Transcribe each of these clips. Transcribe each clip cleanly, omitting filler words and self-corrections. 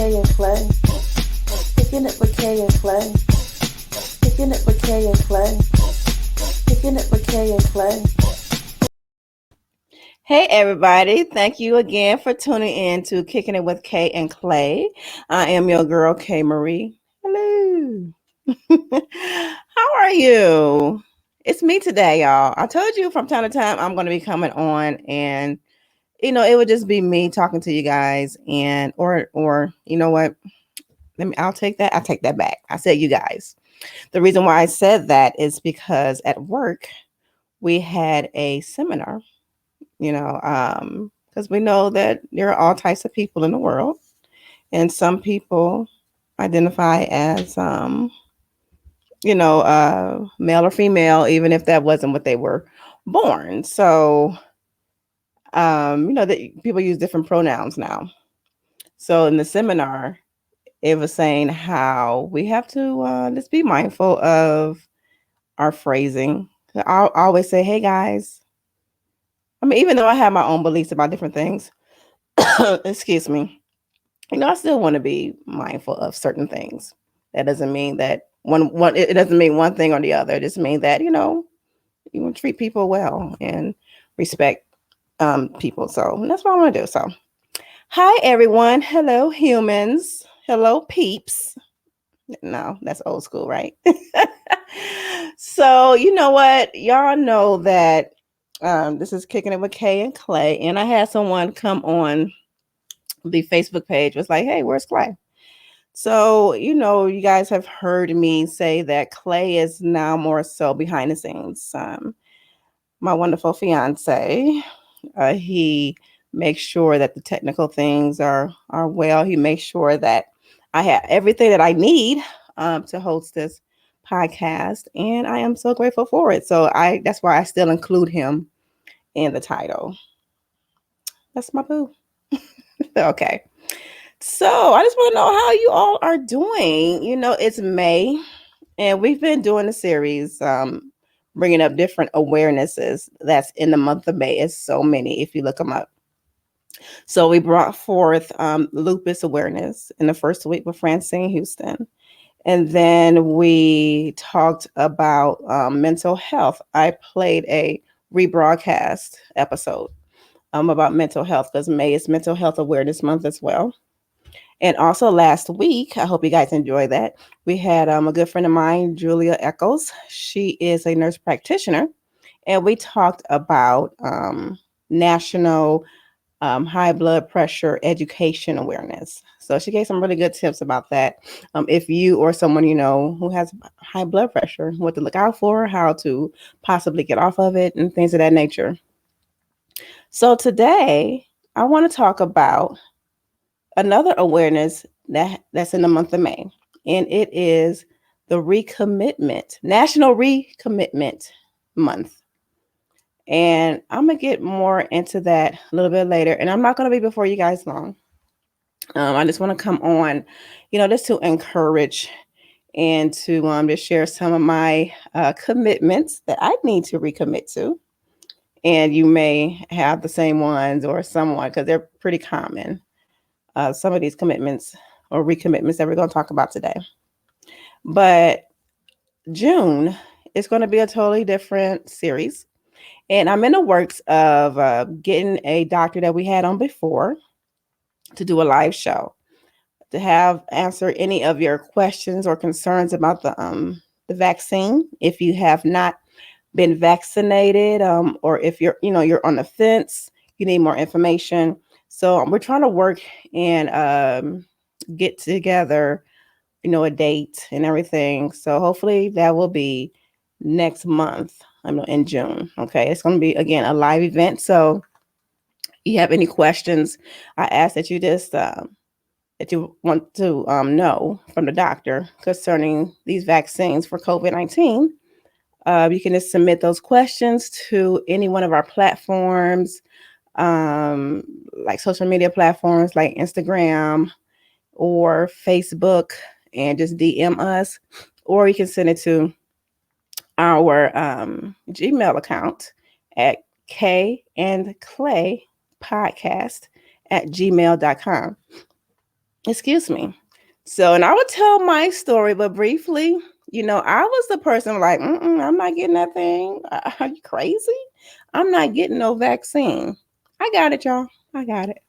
Kay and Clay. Kicking it with Kay and Clay. Kicking it with Kay and Clay. Kicking it with Kay and Clay. Hey everybody, thank you again for tuning in to Kicking It with Kay and Clay. I am your girl, Kay Marie. Hello. How are you? It's me today, y'all. I told you from time to time I'm going to be coming on and it would just be me talking to you guys and or you know what? I'll take that back. I said you guys. The reason why I said that is because at work we had a seminar, because we know that there are all types of people in the world, and some people identify as, male or female, even if that wasn't what they were born. So, that people use different pronouns now. So in the seminar, it was saying how we have to just be mindful of our phrasing. I always say, hey guys. I mean, even though I have my own beliefs about different things, excuse me, I still want to be mindful of certain things. That doesn't mean that it doesn't mean one thing or the other. It just means that, you want to treat people well and respect people. So that's what I want to do. So, hi everyone. Hello humans. Hello peeps. No, that's old school, right? So, you know what? Y'all know that this is Kicking It with Kay and Clay. And I had someone come on the Facebook page, was like, hey, where's Clay? So, you guys have heard me say that Clay is now more so behind the scenes. My wonderful fiance, he makes sure that the technical things are well. He makes sure that I have everything that I need to host this podcast, and I am so grateful for it. So that's why I still include him in the title. That's my boo. Okay. So I just want to know how you all are doing. It's May, and we've been doing a series, bringing up different awarenesses that's in the month of May. It's so many if you look them up. So we brought forth lupus awareness in the first week with Francine Houston. And then we talked about mental health. I played a rebroadcast episode about mental health because May is Mental Health Awareness Month as well. And also last week, I hope you guys enjoy that, we had a good friend of mine, Julia Eccles. She is a nurse practitioner. And we talked about National High Blood Pressure Education Awareness. So she gave some really good tips about that. If you or someone you know who has high blood pressure, what to look out for, how to possibly get off of it, and things of that nature. So today, I want to talk about another awareness that's in the month of May, and it is the National Recommitment Month. And I'm going to get more into that a little bit later, and I'm not going to be before you guys long. I just want to come on, just to encourage and to just share some of my commitments that I need to recommit to. And you may have the same ones or someone, because they're pretty common. Some of these commitments or recommitments that we're going to talk about today. But June is going to be a totally different series. And I'm in the works of getting a doctor that we had on before to do a live show, to have answer any of your questions or concerns about the vaccine. If you have not been vaccinated, or if you're on the fence, you need more information. So we're trying to work and get together, a date and everything. So hopefully that will be next month. In June. Okay, it's going to be again a live event. So you have any questions, I ask that you just that you want to know from the doctor concerning these vaccines for COVID-19. You can just submit those questions to any one of our platforms, like social media platforms like Instagram or Facebook, and just DM us, or you can send it to our Gmail account at kandclaypodcast@gmail.com. Excuse me. So, and I would tell my story, but briefly, I was the person like, I'm not getting that thing. Are you crazy? I'm not getting no vaccine. I got it, y'all. I got it.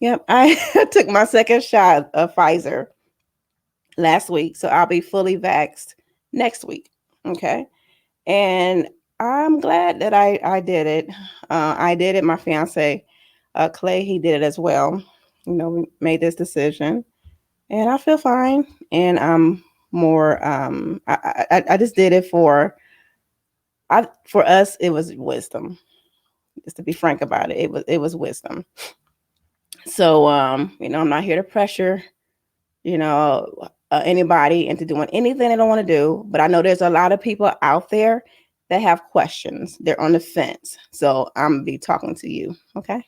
Yep. I took my second shot of Pfizer last week. So I'll be fully vaxxed next week. Okay. And I'm glad that I did it. I did it. My fiance, Clay, he did it as well. We made this decision and I feel fine. And I'm more, I just did it for us, it was wisdom. Just to be frank about it, it was wisdom. So, I'm not here to pressure, anybody into doing anything they don't want to do. But I know there's a lot of people out there that have questions. They're on the fence. So I'm going to be talking to you. Okay.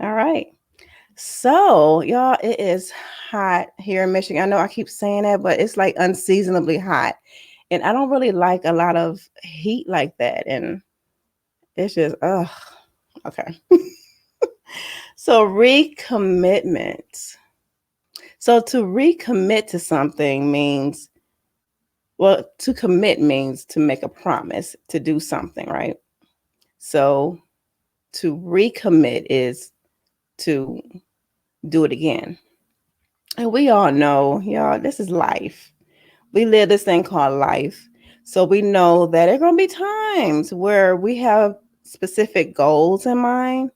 All right. So, y'all, it is hot here in Michigan. I know I keep saying that, but it's like unseasonably hot. And I don't really like a lot of heat like that. And it's just, okay. So, recommitment. So, to recommit to something means, well, to commit means to make a promise to do something, right? So, to recommit is to do it again. And we all know, y'all, this is life. We live this thing called life. So we know that there are going to be times where we have specific goals in mind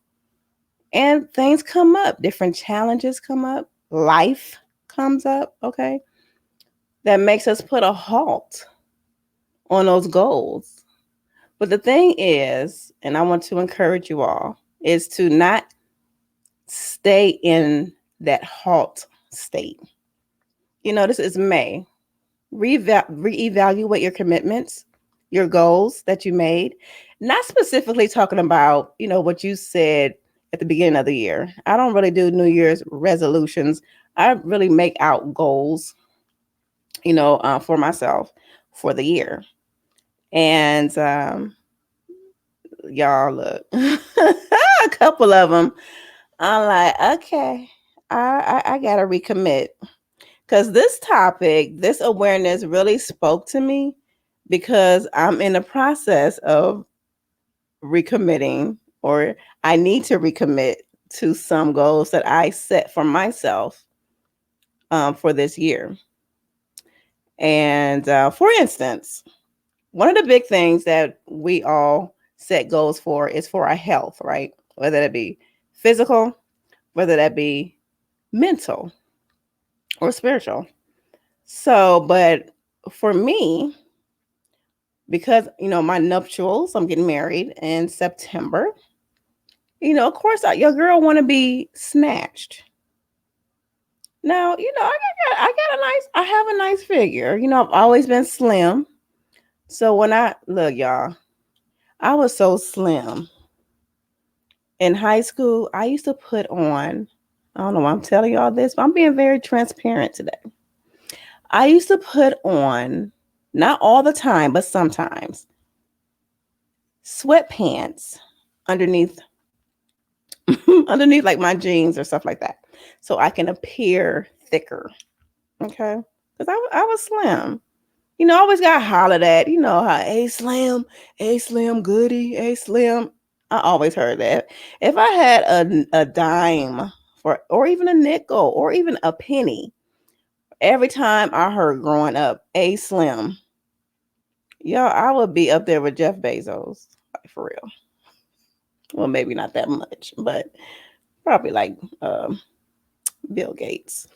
and things come up, different challenges come up, life comes up, okay? That makes us put a halt on those goals. But the thing is, and I want to encourage you all, is to not stay in that halt state. This is May. Reevaluate your commitments, your goals that you made. Not specifically talking about, what you said at the beginning of the year. I don't really do New Year's resolutions. I really make out goals, for myself for the year. And y'all look, a couple of them, I'm like, okay, I gotta recommit. Because this topic, this awareness really spoke to me because I'm in the process of recommitting, or I need to recommit to some goals that I set for myself for this year. And for instance, one of the big things that we all set goals for is for our health, right? Whether that be physical, whether that be mental or spiritual. So, but for me, because my nuptials, I'm getting married in September. Of course, your girl want to be snatched. Now, I have a nice figure. I've always been slim. So when I look, y'all, I was so slim in high school. I used to put on. I don't know why I'm telling y'all this, but I'm being very transparent today. I used to put on, not all the time, but sometimes, sweatpants underneath underneath like my jeans or stuff like that, so I can appear thicker. Okay, because I was slim. I always got hollered at. How a slim goody, a slim. I always heard that. If I had a dime or even a nickel or even a penny, every time I heard growing up a slim, y'all, I would be up there with Jeff Bezos, like for real. Well, maybe not that much, but probably like Bill Gates.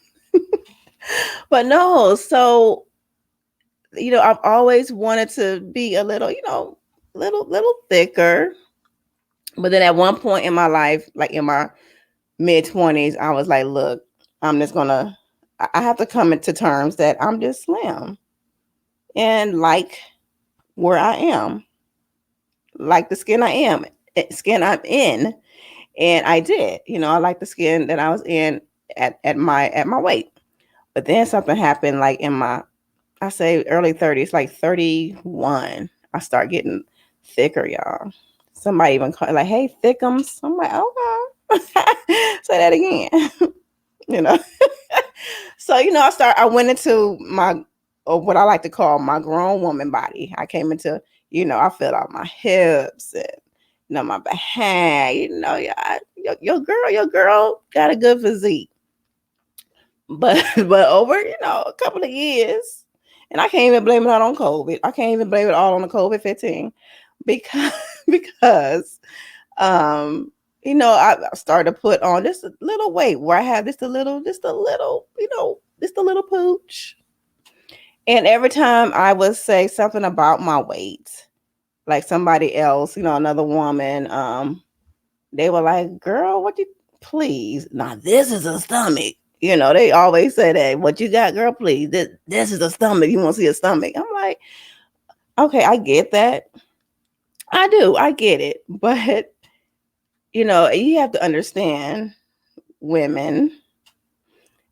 But no, so I've always wanted to be a little, little thicker. But then at one point in my life, like in my mid-20s, I was like, look, I have to come into terms that I'm just slim and like where I am, like the skin skin I'm in. And I did, I like the skin that I was in at my weight. But then something happened like in my, I say early 30s, like 31. I start getting thicker, y'all. Somebody even called like, hey, thickums. I'm like, okay. Say that again. you know. So, I went into my, or what I like to call my grown woman body. I came into, I filled out my hips and, my behind, yeah, your girl got a good physique. But over, a couple of years, and I can't even blame it all on COVID. I can't even blame it all on the COVID-19 because, because, I started to put on this little weight where I have just a little pooch. And every time I would say something about my weight, like somebody else, another woman, they were like, "Girl, what you please? Now this is a stomach." They always say that. What you got, girl? Please, this is a stomach. You want to see a stomach? I'm like, okay, I get that. I do. I get it. But you have to understand women.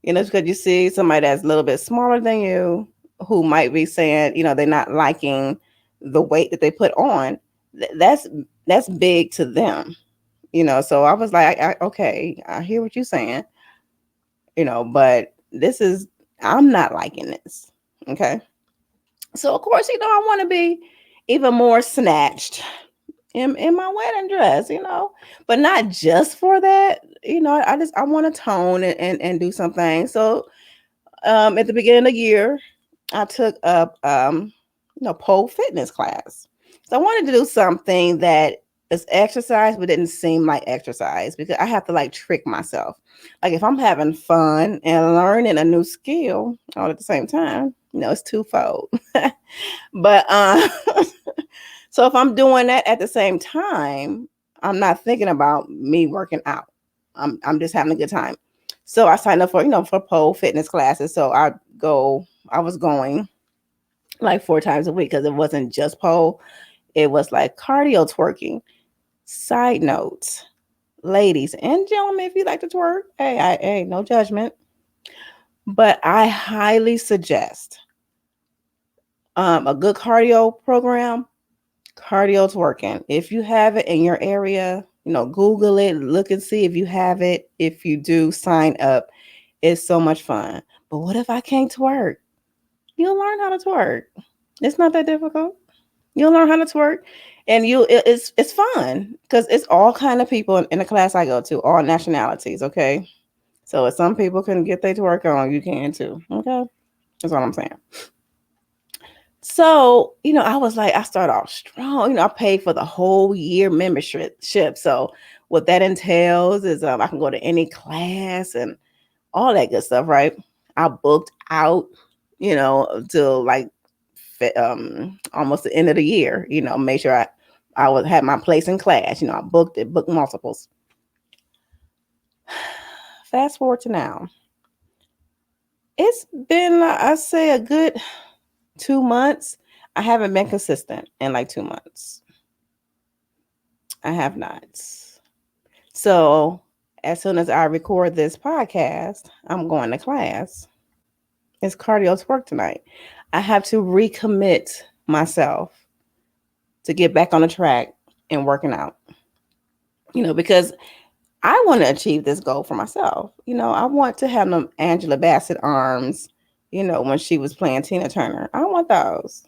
Because you see somebody that's a little bit smaller than you who might be saying, they're not liking the weight that they put on. That's big to them. So I was like, okay, I hear what you're saying, but I'm not liking this. Okay. So of course, I want to be even more snatched in my wedding dress, but not just for that. I want to tone and do something. So at the beginning of the year, I took up pole fitness class. So I wanted to do something that is exercise but didn't seem like exercise, because I have to like trick myself. Like if I'm having fun and learning a new skill all at the same time, it's twofold. But so if I'm doing that at the same time, I'm not thinking about me working out. I'm just having a good time. So I signed up for pole fitness classes. So I was going like 4 times a week, because it wasn't just pole. It was like cardio twerking. Side notes, ladies and gentlemen, if you like to twerk, hey, no judgment. But I highly suggest a good cardio program, cardio twerking. If you have it in your area, Google it, look and see if you have it. If you do, sign up. It's so much fun. But what if I can't twerk? You'll learn how to twerk. It's not that difficult. You'll learn how to twerk, and it's fun because it's all kind of people in the class I go to, all nationalities. Okay, so if some people can get their twerk on, you can too. Okay, that's what I'm saying. So I was like, I start off strong. I paid for the whole year membership. So what that entails is I can go to any class and all that good stuff, right? I booked out, till like almost the end of the year. Make sure I would have my place in class. I booked multiples. Fast forward to now. It's been, I say, a good 2 months. I haven't been consistent in like 2 months. I have not. So as soon as I record this podcast, I'm going to class. It's cardio work tonight. I have to recommit myself to get back on the track and working out. Because I want to achieve this goal for myself. I want to have them Angela Bassett arms, when she was playing Tina Turner. I want those.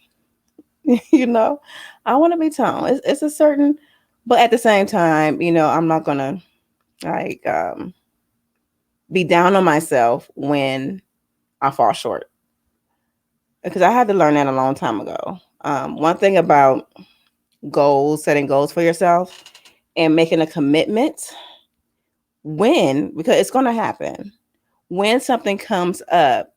I want to be toned. It's a certain, but at the same time, I'm not gonna like be down on myself when I fall short, because I had to learn that a long time ago. One thing about setting goals for yourself and making a commitment, because it's going to happen, when something comes up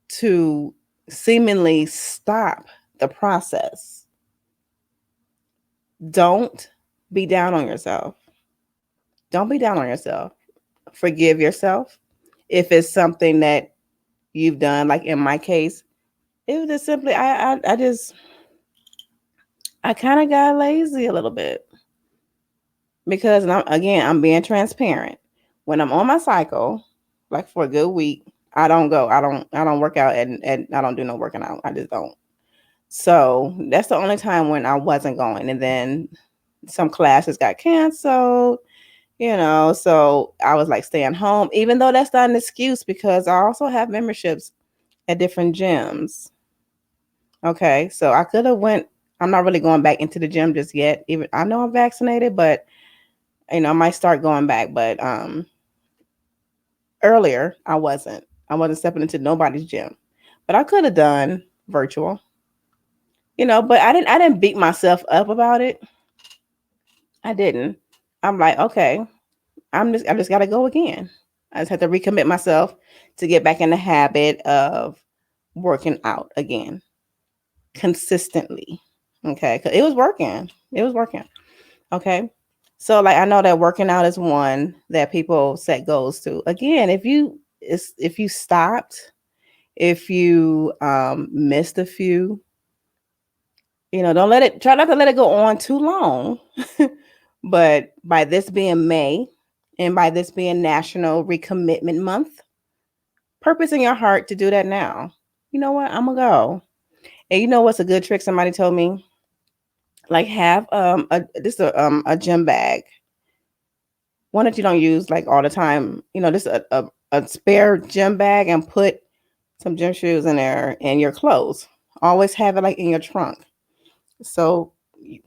to seemingly stop the process, don't be down on yourself. Don't be down on yourself. Forgive yourself. If it's something that you've done, like in my case, it was just simply, I kind of got lazy a little bit, because I'm being transparent. When I'm on my cycle, like for a good week, I don't go. I don't work out, and I don't do no working out. I just don't. So that's the only time when I wasn't going. And then some classes got canceled, So I was like staying home, even though that's not an excuse because I also have memberships at different gyms. Okay, so I could have went. I'm not really going back into the gym just yet. Even I know I'm vaccinated, but I might start going back. But earlier I wasn't. I wasn't stepping into nobody's gym, but I could have done virtual. But I didn't beat myself up about it. I didn't. I'm like, okay, I just got to go again. I just have to recommit myself to get back in the habit of working out again consistently. Okay, 'cause it was working. It was working. Okay. So like I know that working out is one that people set goals to. Again, if you stopped, if you missed a few, don't try not to let it go on too long. But by this being May and by this being National Recommitment Month, purpose in your heart to do that now. You know what? I'm gonna go. And you know what's a good trick somebody told me? Like have a gym bag. One that you don't use like all the time. Just a spare gym bag and put some gym shoes in there and your clothes. Always have it like in your trunk. So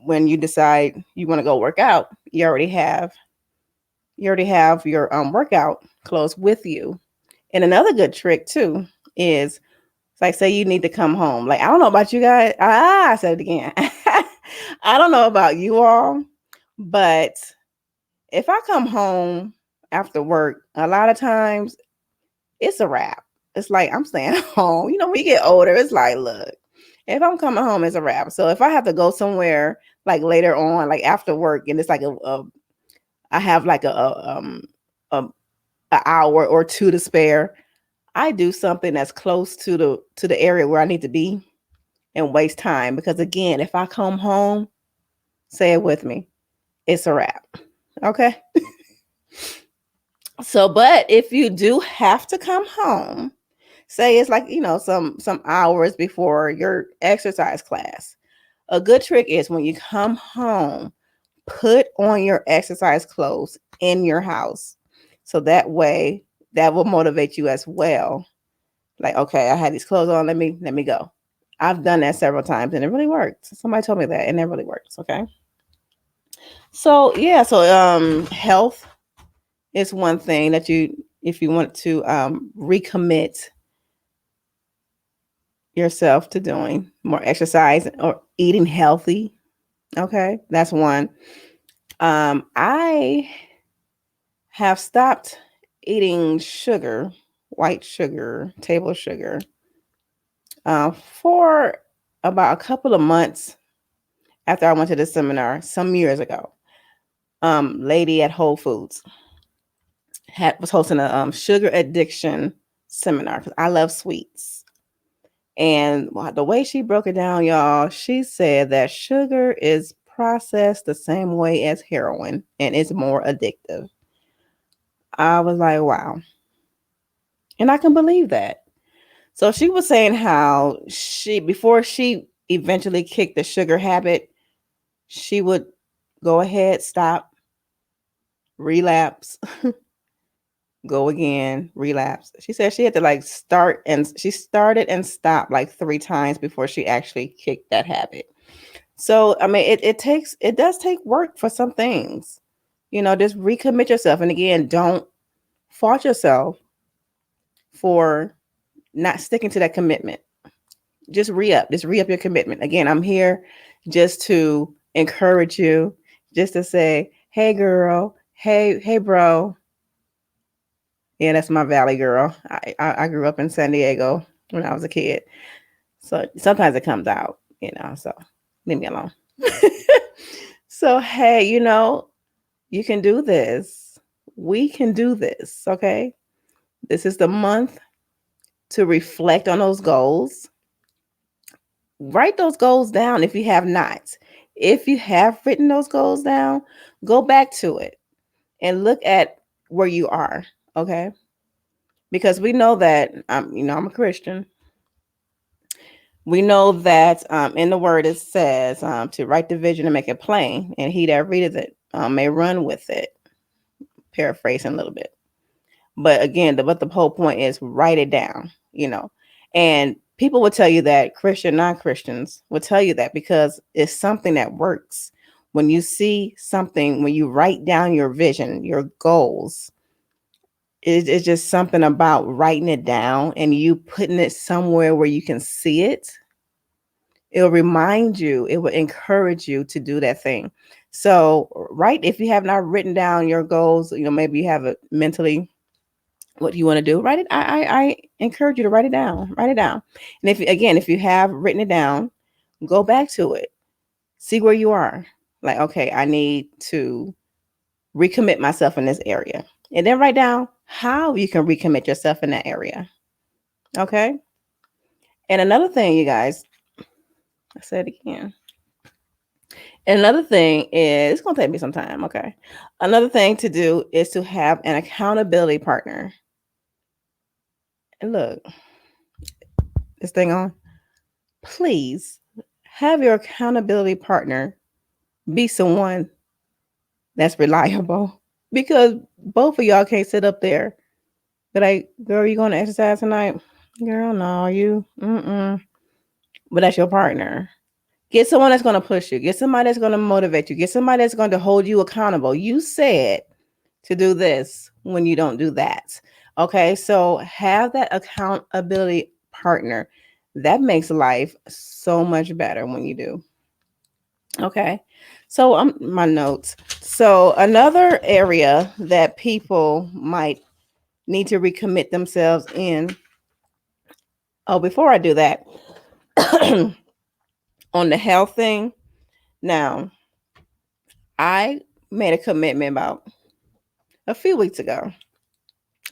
when you decide you want to go work out, you already have your workout clothes with you. And another good trick too is like say you need to come home. Like I don't know about you guys. I said it again. I don't know about you all, but if I come home after work, a lot of times it's a wrap. It's like I'm staying home. When you get older, it's like, look, if I'm coming home, it's a wrap. So if I have to go somewhere like later on, like after work, and it's like I have like a hour or two to spare, I do something that's close to the area where I need to be and waste time. Because again, if I come home, say it with me, it's a wrap. Okay. So, but if you do have to come home, say it's like, some hours before your exercise class. A good trick is when you come home, put on your exercise clothes in your house. So that way that will motivate you as well. Like, okay, I had these clothes on, let me go. I've done that several times and it really worked. Somebody told me that and it really works. Okay. So yeah, so health is one thing that if you want to recommit yourself to doing more exercise or eating healthy. Okay, that's one. I have stopped eating sugar, white sugar, table sugar, for about a couple of months after I went to the seminar some years ago. Lady at Whole Foods was hosting a sugar addiction seminar because I love sweets. And the way she broke it down, y'all, she said that sugar is processed the same way as heroin and it's more addictive. I was like, wow. And I can believe that. So she was saying how before she eventually kicked the sugar habit, she would go ahead, stop, relapse, go again, relapse. She said she had to like she started and stopped like 3 times before she actually kicked that habit. So I mean, it does take work for some things. Just recommit yourself, and again, don't fault yourself for not sticking to that commitment. Just re up your commitment. Again, I'm here just to encourage you, just to say, hey girl, hey bro. Yeah, that's my valley girl. I grew up in San Diego when I was a kid. So sometimes it comes out, so leave me alone. So hey, you can do this. We can do this, okay? This is the month to reflect on those goals. Write those goals down if you have not. If you have written those goals down, go back to it and look at where you are, okay? Because we know that I'm a Christian. We know that in the word it says to write the vision and make it plain, and he that readeth it may run with it. paraphrasing a little bit. But again, the whole point is write it down, And people will tell you that, Christian, non-Christians will tell you that, because it's something that works. When you see something, when you write down your vision, your goals, it's just something about writing it down and you putting it somewhere where you can see it. It'll remind you, it will encourage you to do that thing. So, if you have not written down your goals, maybe you have it mentally, what you want to do, write it. I encourage you to write it down. Write it down. And if you have written it down, go back to it. See where you are. Like, okay, I need to recommit myself in this area. And then write down how you can recommit yourself in that area. Okay? And another thing, you guys, I said it again. And another thing is, it's going to take me some time, okay? Another thing to do is to have an accountability partner. And look, this thing on. Please have your accountability partner be someone that's reliable, because both of y'all can't sit up there. But like, girl, you going to exercise tonight? Girl, no, but that's your partner. Get someone that's going to push you. Get somebody that's going to motivate you. Get somebody that's going to hold you accountable. You said to do this when you don't do that. Okay, so have that accountability partner. That makes life so much better when you do. Okay, so my notes. So another area that people might need to recommit themselves in. Oh, before I do that, on the health thing. Now, I made a commitment about a few weeks ago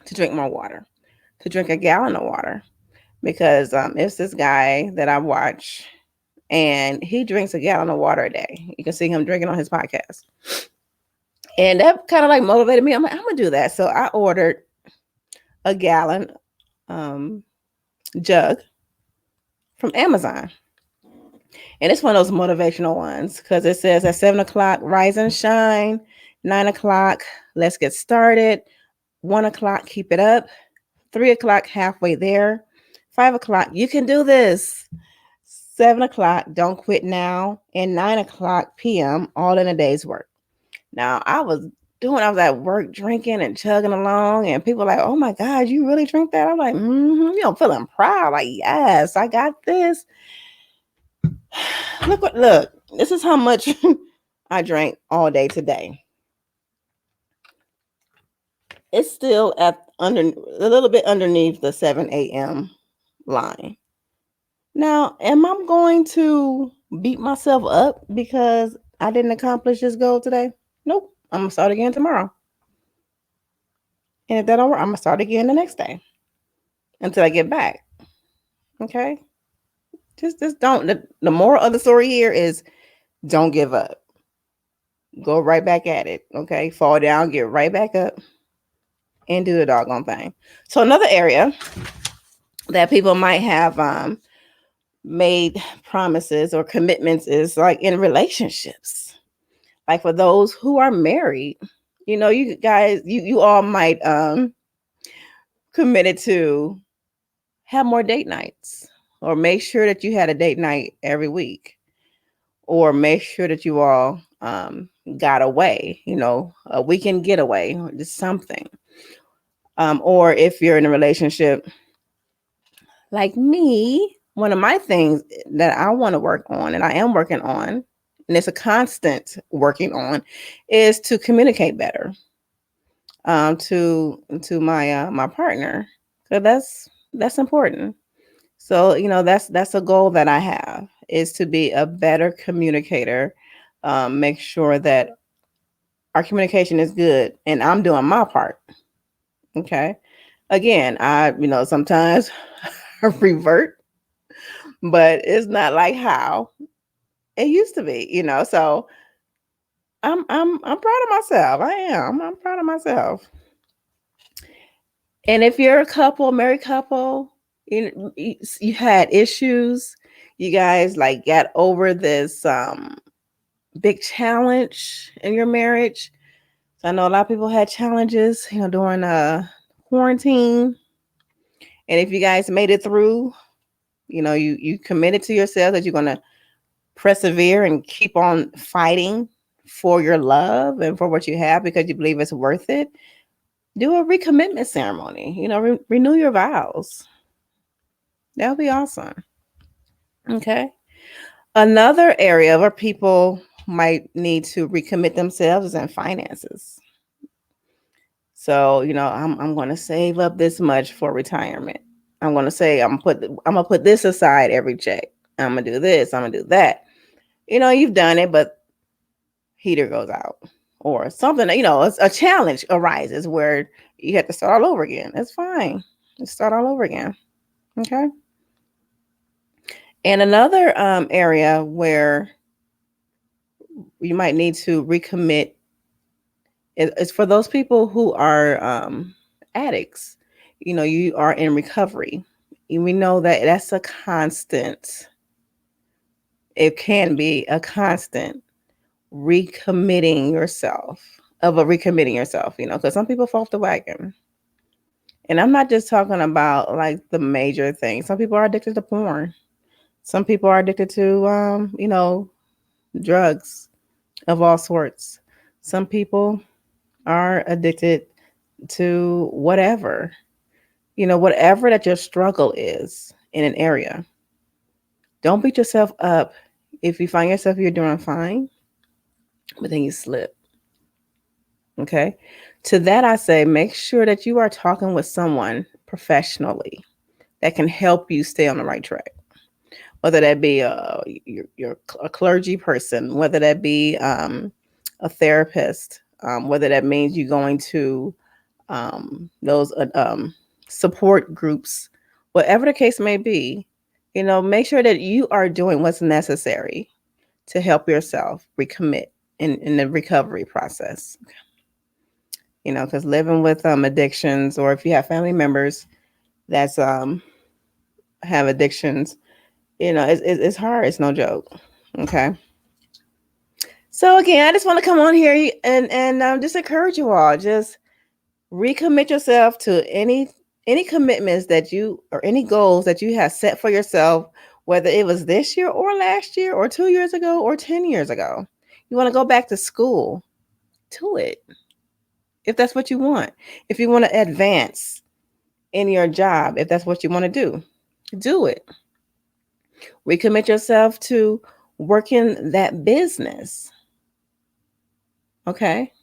to drink more water, to drink a gallon of water, because it's this guy that I watch, and he drinks a gallon of water a day. You can see him drinking on his podcast. And that kind of like motivated me. I'm like, I'm going to do that. So I ordered a gallon jug from Amazon. And it's one of those motivational ones, because it says at 7:00, rise and shine. 9:00, let's get started. 1:00, keep it up. 3:00, halfway there. 5:00, you can do this. 7:00, don't quit now. And 9:00 p.m., all in a day's work. Now, I was at work drinking and chugging along, and people were like, oh my God, you really drink that? I'm like, feeling proud. Like, yes, I got this. Look, this is how much I drank all day today. It's still a little bit underneath the 7 a.m. line. Now, am I going to beat myself up because I didn't accomplish this goal today? Nope. I'm going to start again tomorrow. And if that don't work, I'm going to start again the next day until I get back. Okay? Just don't. The moral of the story here is don't give up. Go right back at it. Okay? Fall down, get right back up, and do the doggone thing. So another area that people might have made promises or commitments is like in relationships. Like for those who are married, you guys, you all might committed to have more date nights, or make sure that you had a date night every week, or make sure that you all got away, a weekend getaway, or just something. Or if you're in a relationship like me, one of my things that I want to work on, and I am working on, and it's a constant working on, is to communicate better to my partner. So that's important. So that's a goal that I have, is to be a better communicator. Make sure that our communication is good, and I'm doing my part. Okay. Again, I sometimes revert, but it's not like how it used to be, So I'm proud of myself. I am. I'm proud of myself. And if you're a married couple, you had issues, you guys like got over this big challenge in your marriage, So I know a lot of people had challenges, during quarantine. And if you guys made it through, you committed to yourself that you're gonna persevere and keep on fighting for your love and for what you have because you believe it's worth it. Do a recommitment ceremony. Renew your vows. That would be awesome. Okay. Another area where people might need to recommit themselves is in finances. So, I'm going to save up this much for retirement. I'm going to say I'm gonna put this aside every check. I'm gonna do this. I'm gonna do that. You've done it, but heater goes out or something. A challenge arises where you have to start all over again. That's fine. Let's start all over again. Okay. And another area where you might need to recommit is for those people who are addicts. You are in recovery. We know that that's a constant. It can be a constant recommitting yourself, because some people fall off the wagon. And I'm not just talking about like the major things. Some people are addicted to porn. Some people are addicted to, drugs of all sorts. Some people are addicted to whatever that your struggle is in an area. Don't beat yourself up if you find yourself you're doing fine, but then you slip. Okay. To that, I say, make sure that you are talking with someone professionally that can help you stay on the right track. Whether that be you're a clergy person, whether that be a therapist, whether that means you going to those support groups, whatever the case may be, make sure that you are doing what's necessary to help yourself recommit in the recovery process. Because living with addictions, or if you have family members that's have addictions, it's hard. It's no joke. Okay. So again, I just want to come on here and just encourage you all. Just recommit yourself to any commitments that you or any goals that you have set for yourself, whether it was this year or last year or 2 years ago or 10 years ago. You want to go back to school, do it. If that's what you want. If you want to advance in your job, if that's what you want to do it. Recommit yourself to working that business. Okay.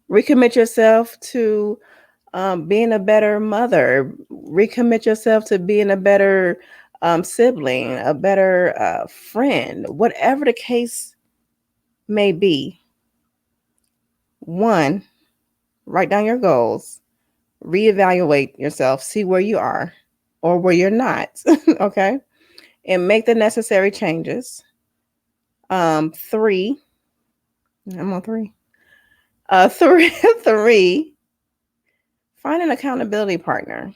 Recommit yourself to being a better mother. Recommit yourself to being a better sibling, a better friend, whatever the case may be. One, write down your goals, reevaluate yourself, see where you are or where you're not. Okay. And make the necessary changes. Three, I'm on three. Three, find an accountability partner.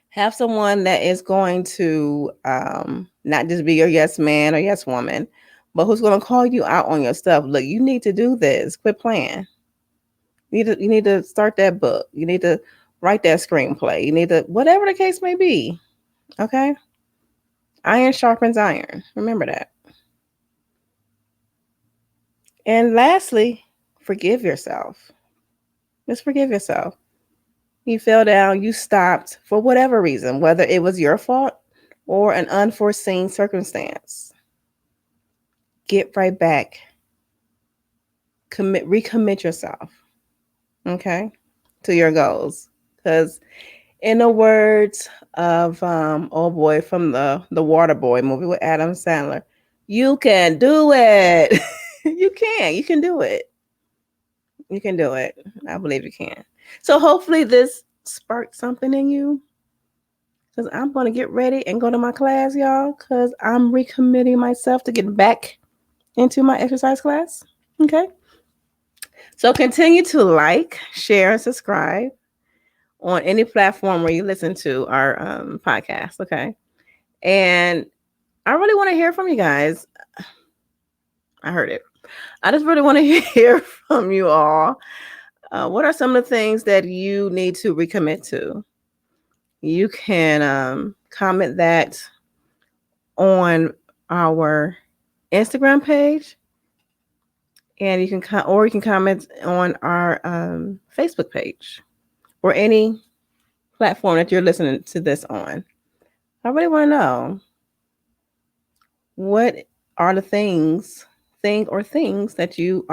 Have someone that is going to not just be your yes man or yes woman, but who's going to call you out on your stuff. Look, you need to do this. Quit playing. You need to start that book. You need to write that screenplay. You need to, whatever the case may be. Okay. Iron sharpens iron. Remember that. And lastly, forgive yourself. Just forgive yourself. You fell down, you stopped for whatever reason, whether it was your fault or an unforeseen circumstance. Get right back. Recommit yourself. Okay? To your goals. Because in the words of old boy from the Water Boy movie with Adam Sandler, you can do it. You can do it. You can do it. I believe you can. So hopefully this sparked something in you. Because I'm going to get ready and go to my class, y'all. Because I'm recommitting myself to get back into my exercise class. Okay. So continue to like, share, and subscribe on any platform where you listen to our podcast. Okay. And I really want to hear from you guys. I heard it. I just really want to hear from you all. What are some of the things that you need to recommit to? You can comment that on our Instagram page, and you can comment on our Facebook page or any platform that you're listening to this on. I really want to know, what are the things that you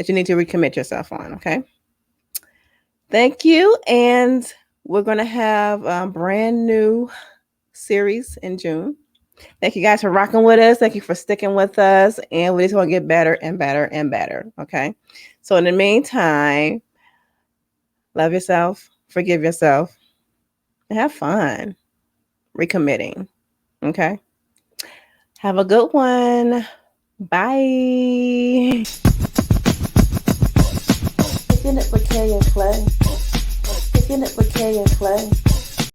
need to recommit yourself on. Okay. Thank you. And we're going to have a brand new series in June. Thank you guys for rocking with us. Thank you for sticking with us. And we just want to get better and better and better. Okay. So in the meantime, love yourself, forgive yourself, and have fun recommitting. Okay. Have a good one. Bye. Kicking it with Kay and Clay. Kicking it with Kay and Clay.